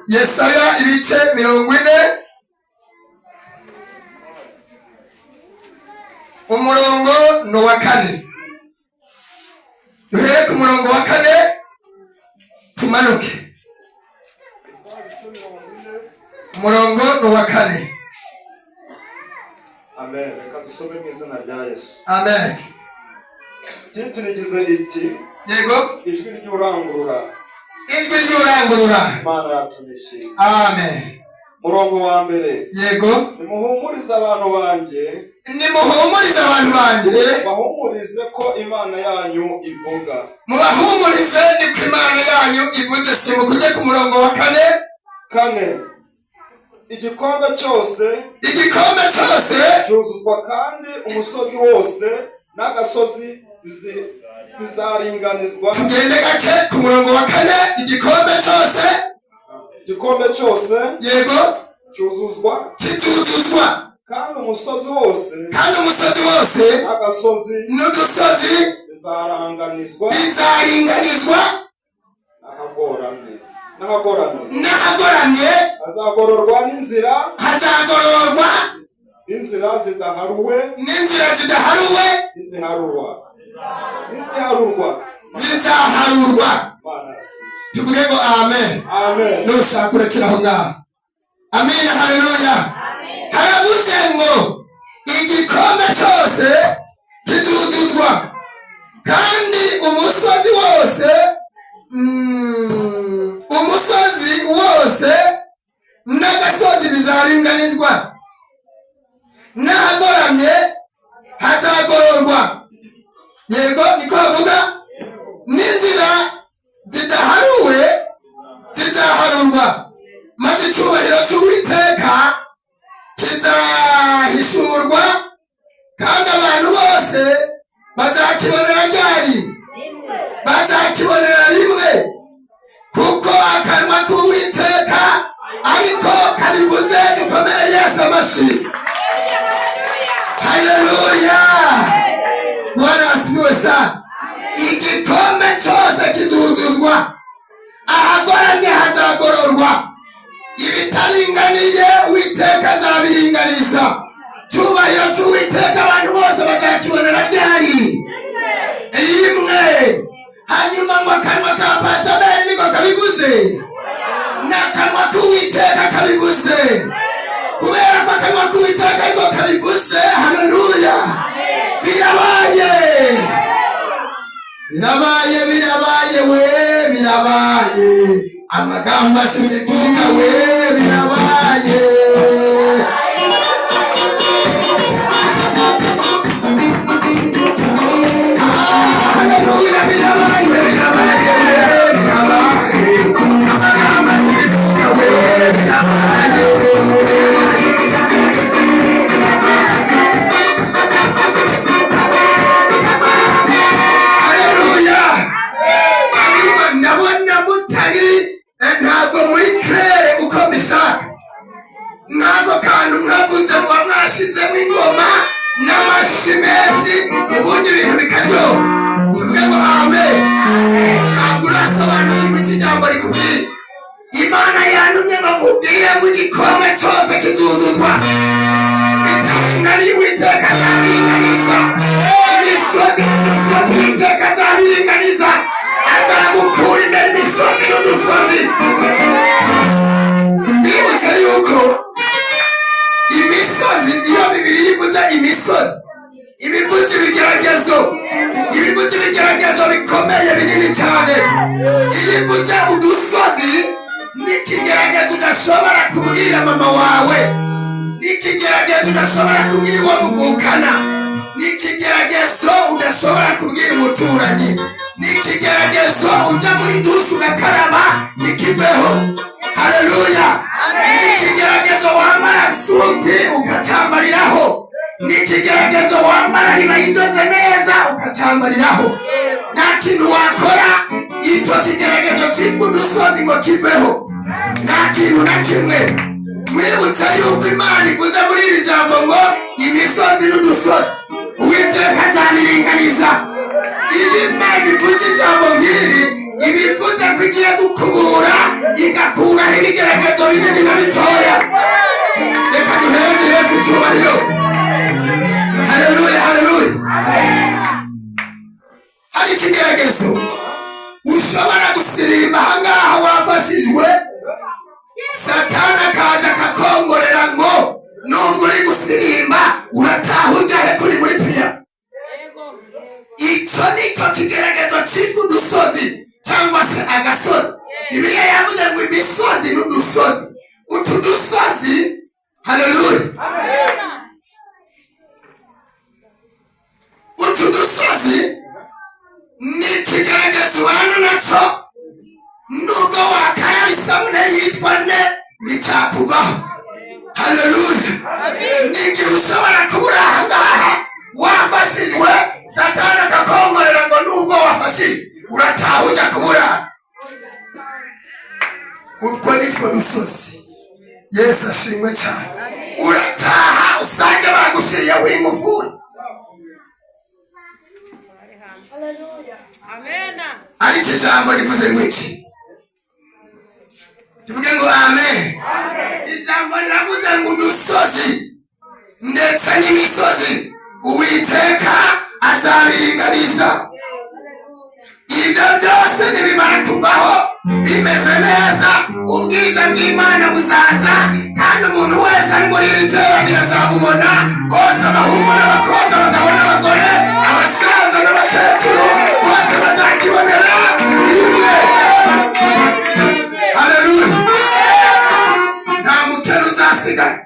Yesaya ibice 40 umurongo no wa 4. Duhere ku murongo wa 4 tumanuke. Umurongo no wa 4. Amen. Reka dusome mu izina rya Yesu. Amen. Titirigize iti yego ijwi ry'urangurura. Ijwi ry'urangurura. Imana yatumishi. Amen. Murongo wa mbere. Yego. Nimuhumurize abantu banje. Nimuhumurize abantu banje. Bahumurize ko Imana yanyu ivuga. Mubahumurize ni ko Imana yanyu ivuze. Simukujye ku murongo wa 4. Igikombe cyose cyuzuzwa kandi umusozi wose n'agasozi bizaringanizwa. Tugende gake ku murongo wa 4. Igikombe cyose yego cyuzuzwa kandi umusozi wose n'udusozi bizaringanizwa. Nahagoramye hazagororwa n'inzira zidaharuwe zizaharurwa. Tuvuge ngo amen. Nushaka urekera aho ngaho. Amen. Haleluya. Haravuze ngo igikombe cyose kizuzuzwa kandi umusozi wose n'agasozi bizaringanizwa. Nahagoramye hazagororwa. Yego niko havuga. N'inzira zidaharuwe zizaharurwa. Maze icyubahiro cy'Uwiteka kizahishurwa kandi abantu bose bazakibonera rimwe kuko akanwa k'Uwiteka ariko kabivuze. Dukomere Yesu amashyi. Haleluya. Bwana asifiwe sana. Igikombe cyose kizuzuzwa. Ahagoramye hazagororwa. Ibitaringaniye Uwiteka azabiringaniza. Cyubahiro cy'Uwiteka abantu bose bazakibonera ryari rimwe. Hanyuma ngo akanwa ka Pastor Ben niko kabivuze, n'akanwa k'Uwiteka kabivuze. Kubera ko akanwa k'Uwiteka ariko kabivuze. Haleluya. Birabaye amagambo asizivuga birabaye. Haleluya. Birabaye amagambo asizivuga birabaye. Ntabwo muri claire uko bishaka. Ntabwo kantu mwavuze muba mwashizemo ingoma n'amashi menshi ubundi ibintu bikaryoha. Tuvuge ngo amen. Ntabwo urasobanukirwa iki jambo rikubwira. Imana yantumye ngo nkubwire ngo igikombe cyose kizuzuzwa. Bitaringaniye Uwiteka azabiringaniza. Imisozi n'udusozi Uwiteka azabiringaniza. Azagukura imbere imisozi n'udusozi. Nibutse yuko imisozi, iyo Bibiliya ivuze imisozi, ibivuze ibigeragezo bikomeye binini cyane. Iyo ivuze udusozi, n'ikigeragezo udashobora kubwira mama wawe, n'ikigeragezo udashobora kubwira uwo muvukana, n'ikigeragezo udashobora kubwira umuturanyi, n'ikigeragezo ujya muri dushe ugakaraba ntikiveho. Haleluya. N'ikigeragezo wambara suti ukacyambariraho, n'ikigeragezo wambara riba idoze neza ukacyambariraho. Nta kintu wakora icyo kigeragezo cyitwa udusozi ngo kiveho. Nta kintu na kimwe. Mwibutse yuko Imana ivuze muri iri jambo ngo imisozi n'udusozi Uwiteka azabiringaniza. Iyi Imana ivuze ijambo nk'iri ibivuze ko igiye gukubura igakuraho ibigeragezo binini na bitoya. Reka duhereze Yesu icyubahiro. Haleluya, haleluya. Hari ikigeragezo ushobora gusirimba ahangaha wafashijwe, Satani akaza akakongorera ngo nubwo uri gusirimba urataha ujya he kuri muri priya. Icyo nicyo kigeragezo cyitwa udusozi cyangwa se agasozi. Bibiliya yavuze ngo imisozi n'udusozi. Utu dusozi, haleluya, utu dusozi ni ikigeragezo ubana nacyo, nubwo wakaraba isabune yitwa ne nicyakuvaho. Haleluya. N'igihe ushobora kubura ahangaha wafashijwe, Satani akakongorera ngo nubwo wafashijwe urataha ujya kubura. Utwo nitwo dusozi. Yesu ashimwe cyane. Urataha usange bagushiriyeho ingufuri. Ariko ijambo rivuze ngo iki? Tuvuge ngo amen. Ijambo riravuze ngo udusozi ndetse n'imisozi Uwiteka azabiringaniza. Ibyo byose nibimara kuvaho bimeze neza, ubwiza bw'Imana buzaza, kandi umuntu wese ari muri iri teraniro azabubona, bose abahungu n'abakobwa, abagabo n'abagore, abasaza n'abakecuru, bose bazakibonera rimwe. Haleluya. Nta mukene uzasigara,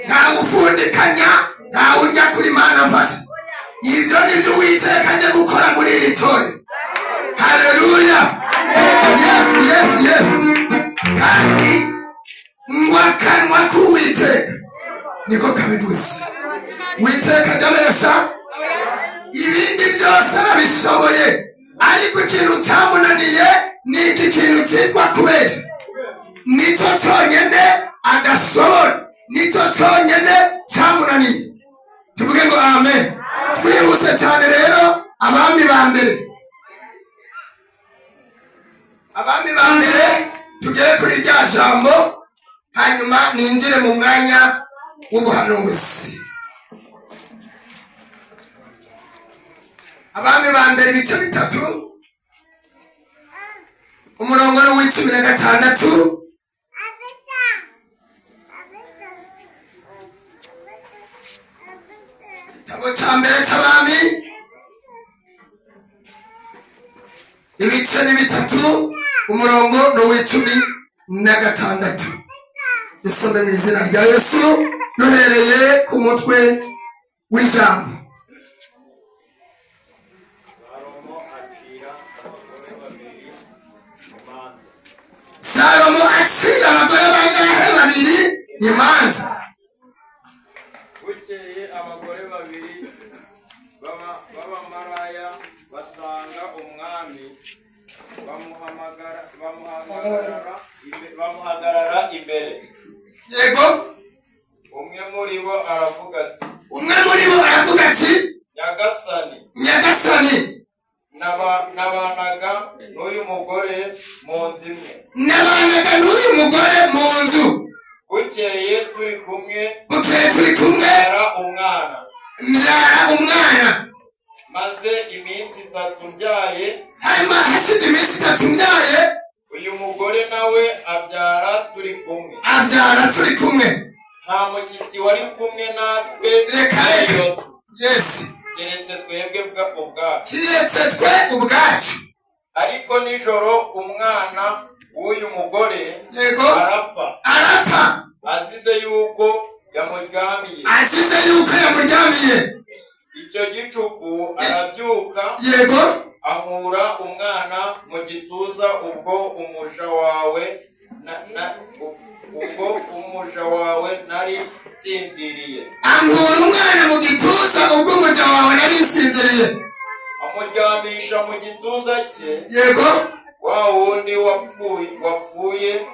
nta ufundikanya, nta urya kuri Mana mfasha. Ibyo nibyo Uwiteka agiye gukora muri iri torero. Haleluya. Yes, yes, yes. Kandi ngo akanwa k'Uwiteka niko kabivuze. Uwiteka ajya abesha, ibindi byose arabishoboye, ariko ikintu cyamunaniye ni iki kintu cyitwa kubesha. Nicyo cyonyine adashobora, nicyo cyonyine cyamunaniye. Tuvuge ngo amen. Twihuse cyane rero, abami ba mbere. Abami ba mbere tugere kuri rya jambo, hanyuma ninjire mu mwanya w'ubuhanuzi. Abami ba mbere ibice 3, umurongo ni w'16. Igitabo cya mbere cy'abami ibice ni 3, umurongo ni w'16. Dusome mu izina rya Yesu duhereye ku mutwe w'ijambo. Salomo acira abagore bangahe? Babiri imanza. Bukeye abagore babiri b'abamaraya basanga umwami, bamuhagarara imbere. Yego. Umwe muri bo aravuga ati, Nyagasani, nabanaga n'uyu mugore mu nzu. Bukeye turi kumwe mbyara umwana. Maze iminsi 3 mbyaye. Hanyuma hashize iminsi 3 mbyaye, uyu mugore nawe abyara turi kumwe. Nta mushyitsi wari kumwe natwe. Reka. Yes. Keretse twebwe ubwacu. Ariko nijoro umwana w'uyu mugore arapfa. Azize yuko yamuryamiye. Icyo gicuku arabyuka. Yego. Ankura umwana mu gituza, ubwo umuja wawe nari nsinziriye. Ankura umwana mu gituza, ubwo umuja wawe nari nsinziriye. Amuryamisha mu gituza cye. Yego. Wa wundi wapfuye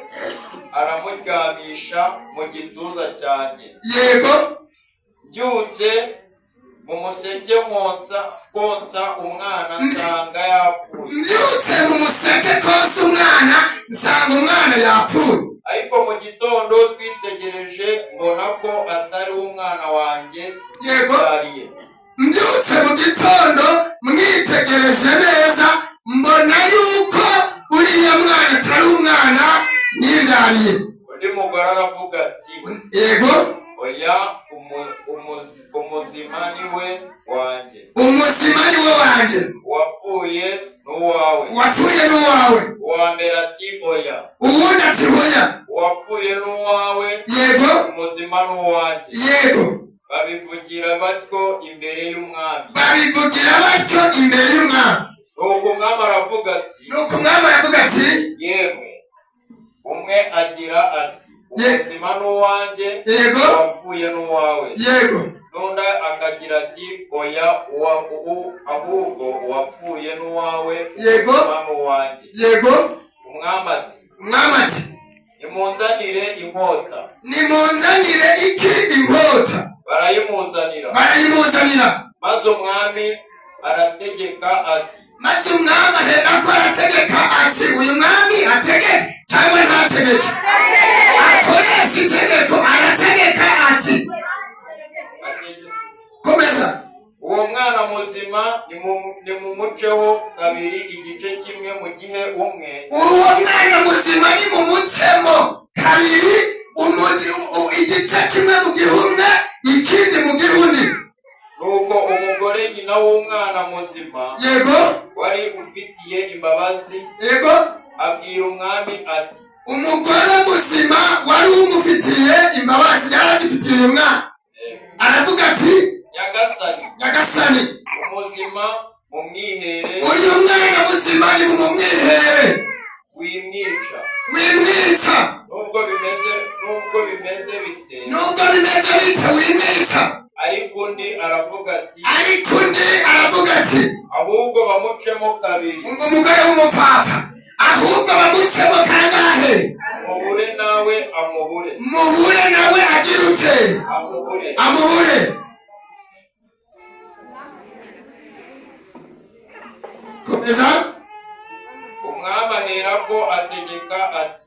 aramuryamisha mu gituza cyanjye. Yego. Mbyutse mu museke konsa umwana nsanga yapfuye. Mbyutse mu museke konsa umwana umwana yapfuye. ariko mu gitondo twitegereje mbona ko atari umwana wanjye yibyariye. Mbyutse mu gitondo mwitegereje neza mbona yuko uriya mwana atari umwana nibyariye. undi mugore aravuga ati yego, oya, umuzima niwe wanjye. umuzima niwe wanjye. uwapfuye n'uwawe. wapfuye n'uwawe. uwa mbere ati oya. uwundi ati oya. uwapfuye n'uwawe. yego. umuzima n'uwanjye. yego. babivugira batyo imbere y'umwami. babivugira batyo imbere y'umwami. nuko umwami aravuga ati yemwe. umwe agira ati umuzima n'uwanjye. yego. uwapfuye n'uwawe. yego. n'undi akagira ati oya, ahubwo uwapfuye n'uwawe. yego. umuzima n'uwanjye. yego. umwami ati nimunzanire inkota. nimunzanire iki? inkota. barayimuzanira. maze umwami arategeka ati uyu mwami ategeke cyangwa ntategeke? akoresha itegeko, arategeka ati komeza. uwo mwana muzima nimumuceho kabiri igice kimwe mu gihe umwe. uwo mwana muzima nimumucemo kabiri igice kimwe mu gihe umwe, ikindi mu gihe undi. nuko umugore nyina w'umwana muzima yego. wari ufitiye imbabazi. yego. abwira umwami ati umugore muzima wari umufitiye imbabazi, yari agifitiye umwana. aravuga ati nyagasani, umuzima mumwihere. uyu mwana muzima ni mumwihere. wimwica. nubwo bimeze bite wimwica. ariko undi aravuga ati ahubwo bamucemo kabiri. umva umugore w'umupfapfa, ahubwo bamucemo kangahe? mubure nawe amuhure. mubure nawe agira ute? amuhure. komeza. umwami aherako arategeka ati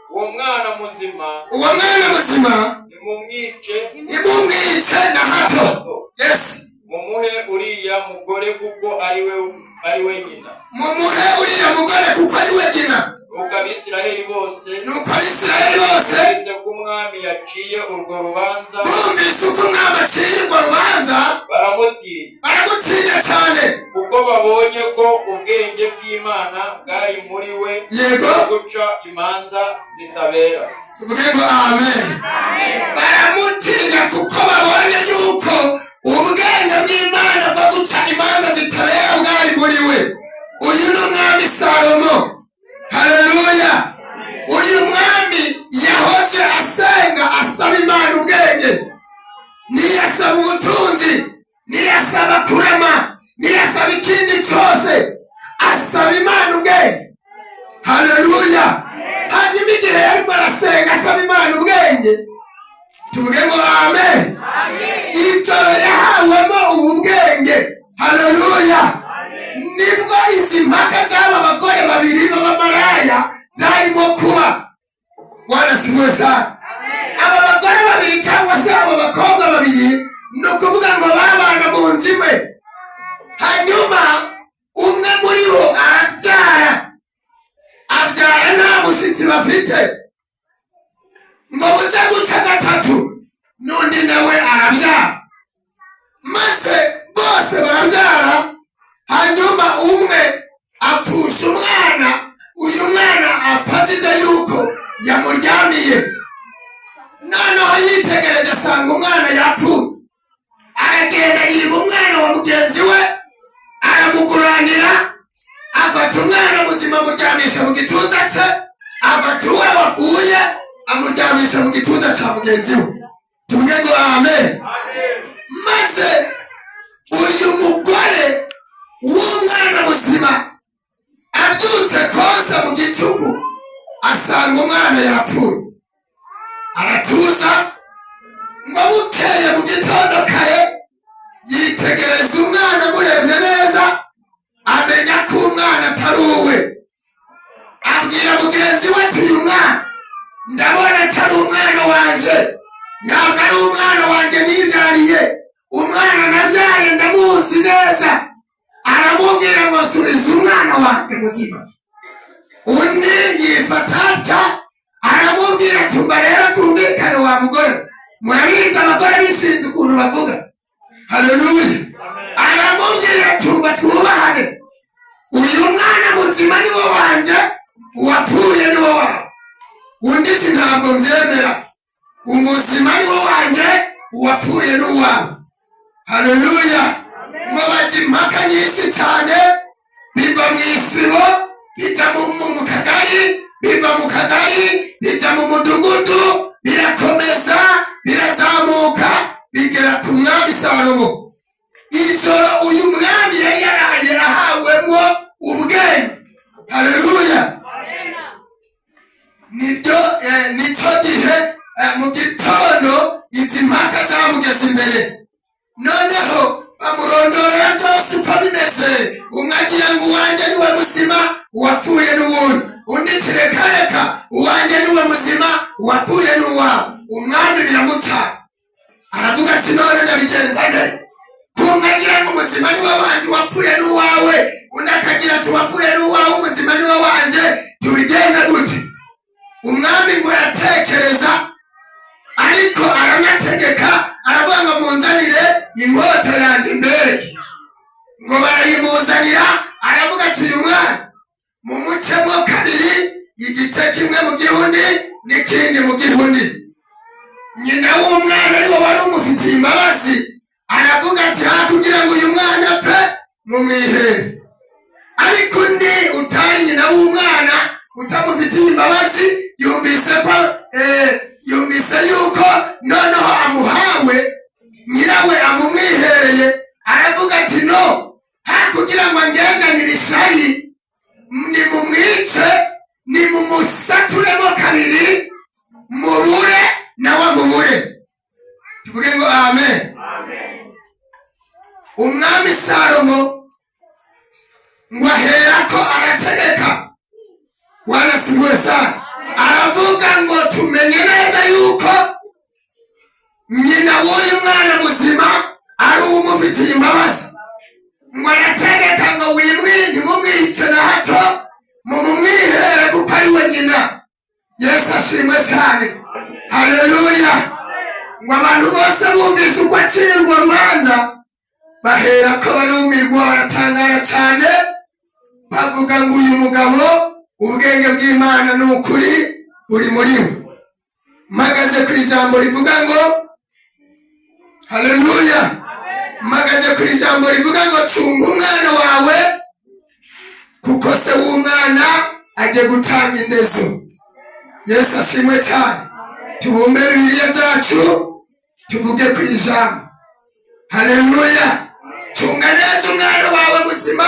uwo mwana muzima nimumwice na hato. yes. mumuhe uriya mugore kuko ari we nyina. mumuhe uriya mugore kuko ari we nyina. nuko abisiraheli bose bumvise ko umwami yaciye urwo rubanza. baramutinya cyane, kuko babonye ko ubwenge bw'Imana bwari muri we. yego. guca imanza zitabera. tuvuge ngo amen. baramutinya kuko babonye yuko ubwenge bw'Imana bwo guca imanza zitabera bwari muri we. uyu ni umwami Salomo. haleluya. uyu mwami yahoze asenga, asaba Imana ubwenge. niyasaba ubutunzi, niyasaba kurema, niyasaba ikindi cyose, asaba Imana ubwenge. haleluya. hanyuma igihe yarimo arasenga asaba Imana ubwenge, tuvuge ngo amen. ijoro yahawemo ubu bwenge. haleluya. nibwo izi mpaka z'aba bagore babiri b'abamaraya zarimo kuba. wanasifuwe sana. aba bagore babiri cyangwa se aba bakobwa babiri, ni ukuvuga ngo babana mu nzu imwe. hanyuma umwe muri bo abyara nta mushyitsi bafite ngo buze guca gatatu, n'undi nawe arabyara, maze bose barabyara. hanyuma umwe apfusha umwana, uyu mwana apfazize yuko yamuryamiye. noneho yitegereje asanga umwana yapfuye. aragenda yiba umwana wa mugenzi we, aramuguranira, afata umwana muzima amuryamisha mu gituza cye, afata uwe wapfuye amuryamisha mu gituza cya mugenzi we. tuvuge ngo amen. maze uyu mugore w'umwana muzima abyutse konsa mu gicuku, asanga umwana yapfuye. aratuza ngo bukeye mu gitondo kare yitegereza umwana, amurebye neza amenya ko umwana atari uwe. mugenzi we ati uyu mwana ndabona atari umwana wanje, ntabwo ari umwana wanje nibyariye, umwana nabyaye ndamuzi neza. Aramubwira ngo subiza umwana wanje muzima. Undi yifata atya aramubwira ati umva rero twumvikane wa mugore, murabizi abagore b'ishinzi ukuntu bavuga. Haleluya. Aramubwira ati umva twubahane, uyu mwana muzima ni wo wanje, uwapfuye ni wo wawe. Undi ati ntabwo mbyemera, umuzima ni wo wanje, uwapfuye ni uwawe. Haleluya. Ngo bajya impaka nyinshi cyane, biva mu isibo bijya mu kagari, biva mu kagari bijya mu mudugudu, birakomeza birazamuka bigera ku mwami Salomo. Ijoro uyu mwami yari yaraye ahawemo ubwenge. Haleluya. Nicyo gihe mu gitondo izi mpaka zamugeze imbere. Noneho bamurondorera byose uko bimeze. Umwe agira ngo uwanjye niwe muzima, uwapfuye n'uwundi. Undi ati reka reka, uwanjye niwe muzima, uwapfuye n'uwawe. Umwami biramucana, aravuga ati none ndabigenza nde? Kumwe agira ngo umuzima niwe wanjye, uwapfuye n'uwawe. Undi akagira ati uwapfuye n'uwawe, umuzima niwe wanjye, tubigenza gute? Umwami ngo aratekereza, ariko aranategeka, aravuga ngo munzanire inkota yanjye imbere. Ngo barayimuzanira, aravuga ati uyu mwana mumucemo kabiri, igice kimwe mu gihundi n'ikindi mu gihundi. Nyina w'umwana ariwe wari umufitiye imbabazi, aravuga ati kugira ngo uyu mwana apfe mumwihere. Ariko undi utari nyina w'umwana, utamufitiye imbabazi, yumvise yuko noneho amuhawe, nyirawe amumwihereye, aravuga ati no, kugira ngo angendanire ishari, nimumwice, nimumusaturemo kabiri, mubure nawe amubure. Tuvuge ngo amen. Umwami Salomo ngo aherako arategeka, wanasimbure sana, aravuga ngo tumenye neza yuko nyina w'uyu mwana muzima ari umufitiye imbabazi. Ngo arategeka ngo ntimumwice na hato, mumumwihere kuko ari we nyina. Yesu ashimwe cyane. Haleluya. Ngo abantu bose bumvise uko acirwa urubanza, baherako barumirwa, baratangara cyane, bavuga ngo uyu mugabo ubwenge bw'Imana ni ukuri buri muri we. Mpagaze ku ijambo rivuga ngo haleluya. Mpagaze ku ijambo rivuga ngo cunga umwana wawe, kuko se w'umwana agiye gutanga indezo. Yesu ashimwe cyane. Tubumbe Bibiliya zacu tuvuge ku ijambo. Haleluya. Cunga neza umwana wawe muzima,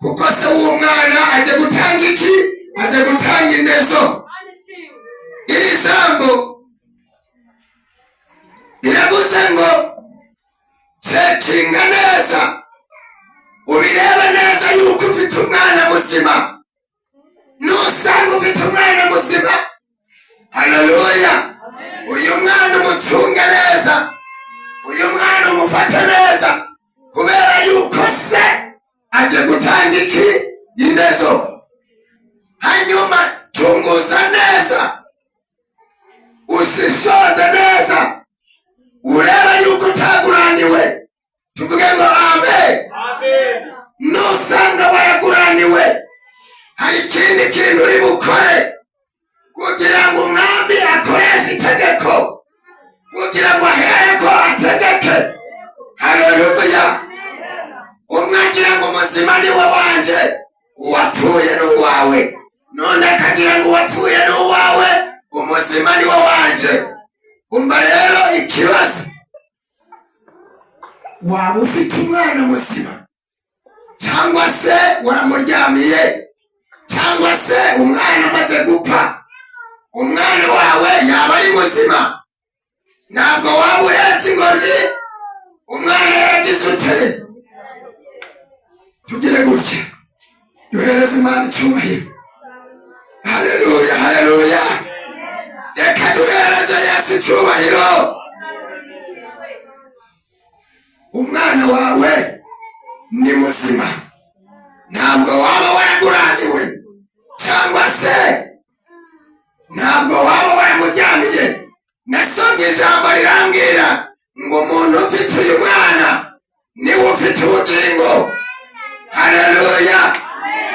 kuko se w'umwana agiye gutanga iki? Agiye gutanga indezo. Iri jambo biravuze ngo cekinga neza, ubirebe neza yuko ufite umwana muzima. Nusanga ufite umwana muzima, haleluya, uyu mwana umucunge neza, uyu mwana umufate neza, kubera yuko se agiye gutanga iki? Indezo. Hanyuma chunguza neza, ushishoze neza, ureba yuko utaguraniwe. Tuvuge ngo amen. Nusanga waraguraniwe, hari ikindi kintu uri bukore kugira ngo umwami akoreshe itegeko, kugira ngo ahereko ategeke. Haleluya. Umwe agira ngo umuzima ni we wanje, uwapfuye ni uwawe. None akagira ngo uwapfuye ni uwawe, umuzima ni we wanje. Umva rero ikibazo, waba ufite umwana muzima, cyangwa se waramuryamiye, cyangwa se umwana amaze gupfa, umwana wawe yaba ari muzima, ntabwo waba uhetse ingobyi, umwana yaragize ute? Tugire gutya, duhereze Imana icyubahiro. haleluya haleluya. Reka duhereze Yesu icyubahiro. Umwana wawe ni muzima, ntabwo waba waraguraniwe cyangwa se ntabwo waba waramuryamiye. Nasomye ijambo rirambwira ngo umuntu ufite uyu mwana niwe ufite ubugingo. Haleluya.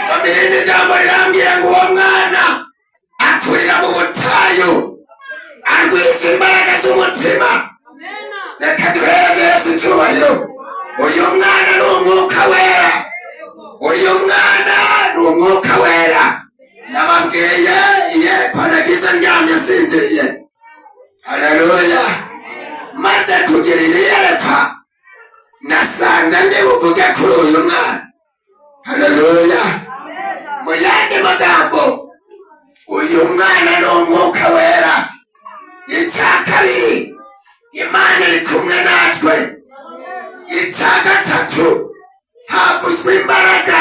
Soma irindi jambo rirambwira ngo uwo mwana akurira mu butayu arwisa imbaraga z'umutima. Reka duhereze Yesu icyubahiro. Uyu mwana ni umwuka wera, uyu mwana ni umwuka wera. Nababwiye ko nagize ndyamye sinziriye. Haleluya. Maze kugira iyerekwa nasanze ndi buvuge kuri uyu mwana. Haleluya. Mu yandi magambo, uyu mwana ni umwuka wera. Icya kabiri, Imana iri kumwe natwe. Icya gatatu, havuzwe imbaraga.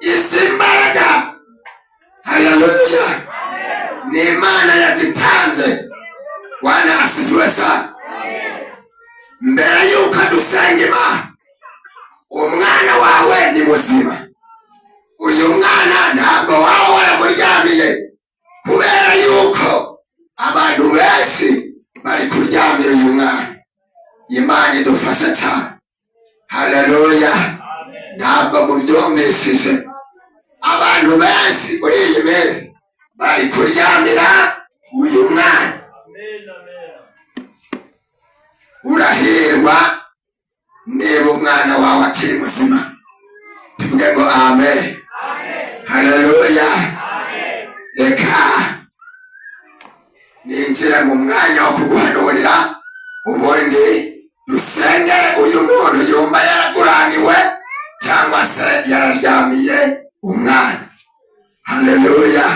Izi mbaraga, haleluya, ni Imana yazitanze. Bwana asifiwe sana. Mbere yuko dusenga Imana, umwana wawe ni muzima. Uyu mwana ntabwo waba waramuryamiye, kubera yuko abantu benshi bari kuryamira uyu mwana. Imana idufashe cyane. Haleluya. Ntabwo mubyumvishije, abantu benshi muri iyi minsi bari kuryamira uyu mwana. Urahirwa niba umwana wawe akiri muzima. Tuvuge ngo amen. Haleluya. Reka ninjira mu mwanya wo kuguhanurira, ubundi dusengere uyu muntu yumva yaraguraniwe cyangwa se yararyamiye umwana. Haleluya.